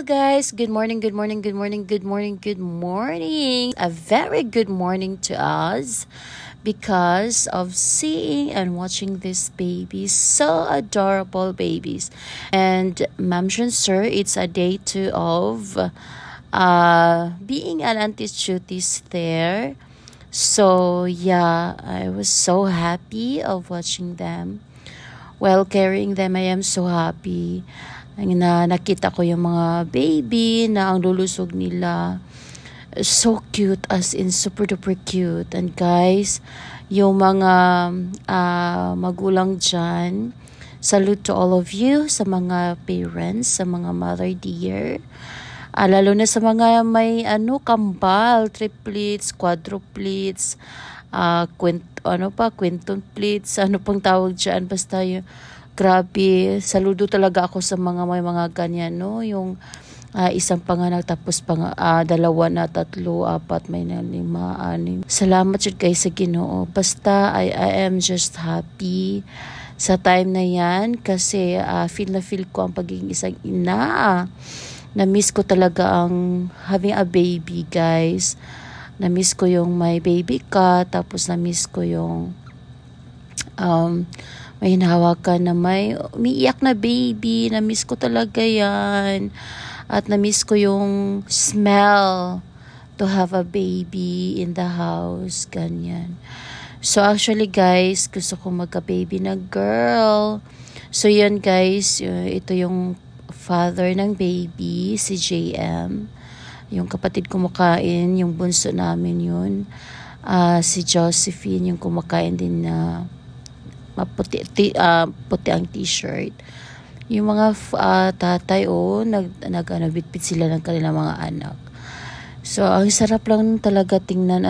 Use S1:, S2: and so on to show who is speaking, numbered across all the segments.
S1: guys, good morning, good morning, good morning, good morning, good morning. A very good morning to us because of seeing and watching these babies, so adorable babies. And Ma'am Sir, it's a day two of being an Auntie's duties there. So yeah, I was so happy of watching them. While carrying them, I am so happy na nakita ko yung mga baby na ang lulusog nila. So cute, as in super duper cute. And guys, yung mga magulang dyan, salute to all of you, sa mga parents, sa mga mother dear. Lalo na sa mga may kambal, triplets, quadruplets, quintuplets, ano pang tawag dyan, basta yung grabe, saludo talaga ako sa mga may mga ganyan, no? Yung isang panganak tapos dalawa na, tatlo, apat, may na, lima, anim. Salamat yun guys sa Ginoo. Basta I am just happy sa time na yan kasi feel ko ang pagiging isang ina. Na-miss ko talaga ang having a baby, guys. Na-miss ko yung may baby ka, tapos na-miss ko yung may hinahawakan na may umiiyak na baby. Na-miss ko talaga yan. At na-miss ko yung smell to have a baby in the house. Ganyan. So actually guys, gusto ko magka-baby na girl. So yan guys, ito yung father ng baby, si JM. Yung kapatid kumakain, yung bunso namin yun. Si Josephine, yung kumakain din na puti ang t-shirt. Yung mga tatay, bitbit sila ng kanilang mga anak. So, ang sarap lang talaga tingnan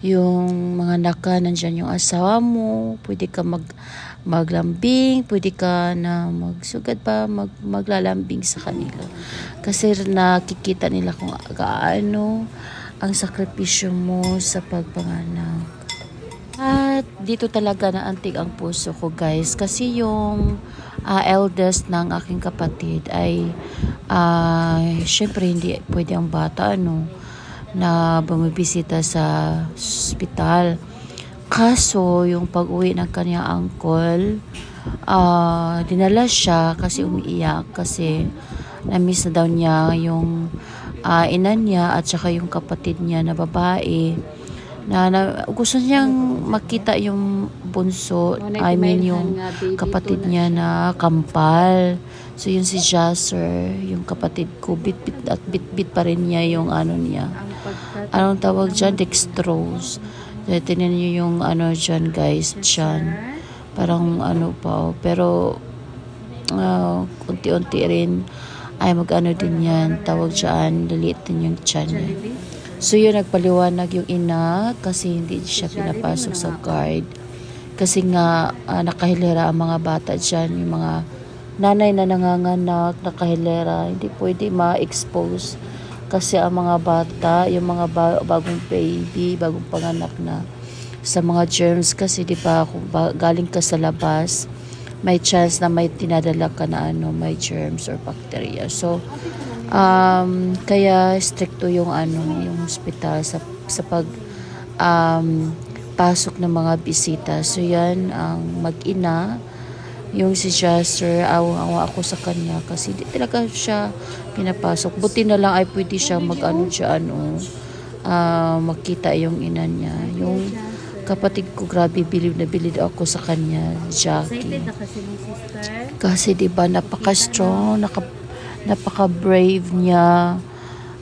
S1: yung mga naka, nandyan yung asawa mo, pwede ka maglambing, pwede ka na magsugad pa, maglalambing sa kanila. Kasi nakikita nila kung gaano ang sakripisyo mo sa pagpanganak. At dito talaga naantig ang puso ko guys, kasi yung eldest ng aking kapatid ay syempre hindi pwede ang bata na bumibisita sa ospital. Kaso yung pag-uwi ng kanyang uncle, dinala siya kasi umiiyak kasi na-miss na daw niya yung ina niya at saka yung kapatid niya na babae. Na gusto niyang makita yung bunso, yung kapatid niya na kampal. So yun si Jasser, yung kapatid ko, bit pa rin niya yung niya. Anong tawag dyan? Dextrose. Tinan niyo yung dyan guys, dyan. Parang pa, pero unti-unti rin ay din yan. Tawag dyan, liliit din yung dyan niya. So yun, nagpaliwanag yung ina kasi hindi siya pinapasok sa guard. Kasi nga nakahilera ang mga bata dyan, yung mga nanay na nanganganak, nakahilera, hindi pwede ma-expose. Kasi ang mga bata, yung mga bagong baby, bagong panganak na sa mga germs kasi di ba kung galing ka sa labas, may chance na may tinadala ka na may germs or bacteria. So kaya stricto yung yung hospital sa pag pasok ng mga bisita. So yan ang mag-ina, yung si Jasser, awa ako sa kanya kasi hindi talaga siya pinapasok. Buti na lang ay pwede siya makita yung ina niya. Yung kapatid ko, grabe, bilib na bilib ako sa kanya, Jackie. Kasi diba napaka-strong, napaka-brave niya,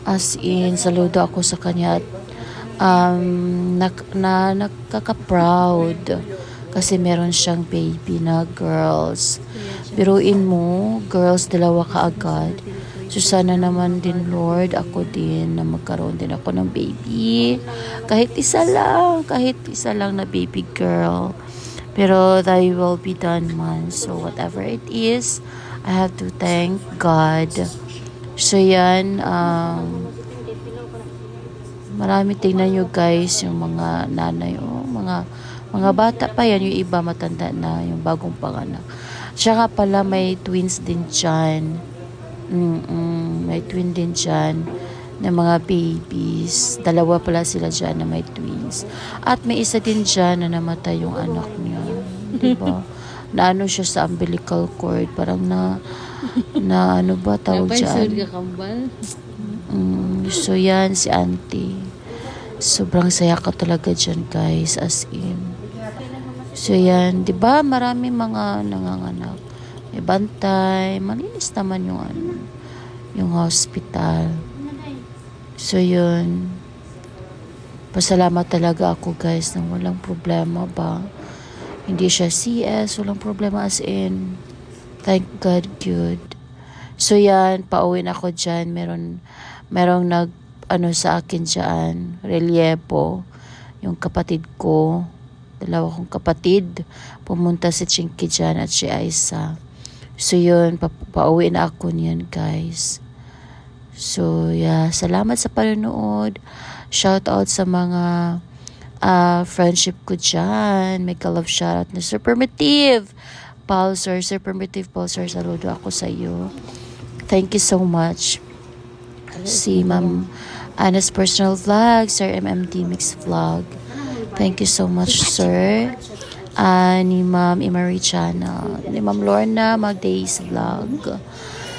S1: as in saludo ako sa kanya at nakaka-proud kasi meron siyang baby na girls. Biruin mo, girls, dalawa ka agad. So sana naman din Lord, ako din na magkaroon din ako ng baby, kahit isa lang na baby girl, pero thy will be done man. So whatever it is, I have to thank God. So yan, marami, tingnan nyo guys, yung mga nanay, mga bata pa yan, yung iba matanda na, yung bagong panganak. Siya nga pala may twins din dyan. May twin din dyan na mga babies. Dalawa pala sila dyan na may twins. At may isa din dyan na namatay yung anak niya. Diba? Na ano siya sa umbilical cord. Parang na ano ba tawag dyan? So yan, si auntie. Sobrang saya ka talaga dyan, guys. As in. So yan, diba? Maraming mga nanganganak. May bantay. Malinis naman yung yung hospital. So yun, pasalamat talaga ako, guys, nang walang problema ba. Hindi siya CS, walang problema, as in, thank God, good. So yan, pauwi na ako dyan. Merong sa akin dyan, relievo, yung kapatid ko, dalawa kong kapatid, pumunta si Chinky dyan at si Aisa. So yun, pauwi na ako niyan, guys. So, yeah, salamat sa panonood. Shout out sa mga friendship ko dyan. May ka-love shoutout na Sir Primitive Pulsar. Sir Primitive Pulsar, saludo ako sa iyo. Thank you so much. Si Ma'am Anna's Personal Vlog, Sir MMD Mix Vlog. Thank you so much, sir. Ni Ma'am Imari Channel. Ni Ma'am Lorna Magdays Vlog.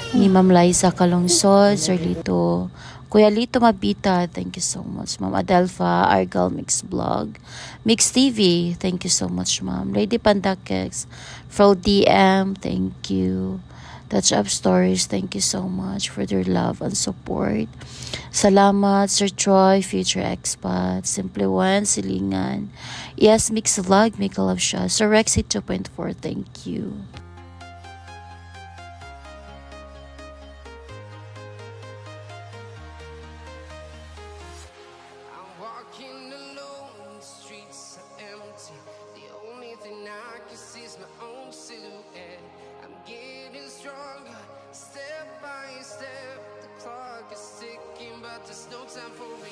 S1: Ni Ma'am Liza Kalungsod, Sir Lito, Kuya Lito Mabita, thank you so much. Ma'am Adelpha, Argal Mix Vlog, Mix TV, thank you so much, Ma'am. Lady Pandakex, Fro DM, thank you. Touch Up Stories, thank you so much for their love and support. Salamat, Sir Troy, Future Expat, Simply One, Silingan. Yes, Mix Vlog, may ka-love siya. Sir Rexy 2.4, thank you.
S2: Walking alone, the streets are empty. The only thing I can see is my own silhouette. I'm getting stronger, step by step. The clock is ticking, but there's no time for me.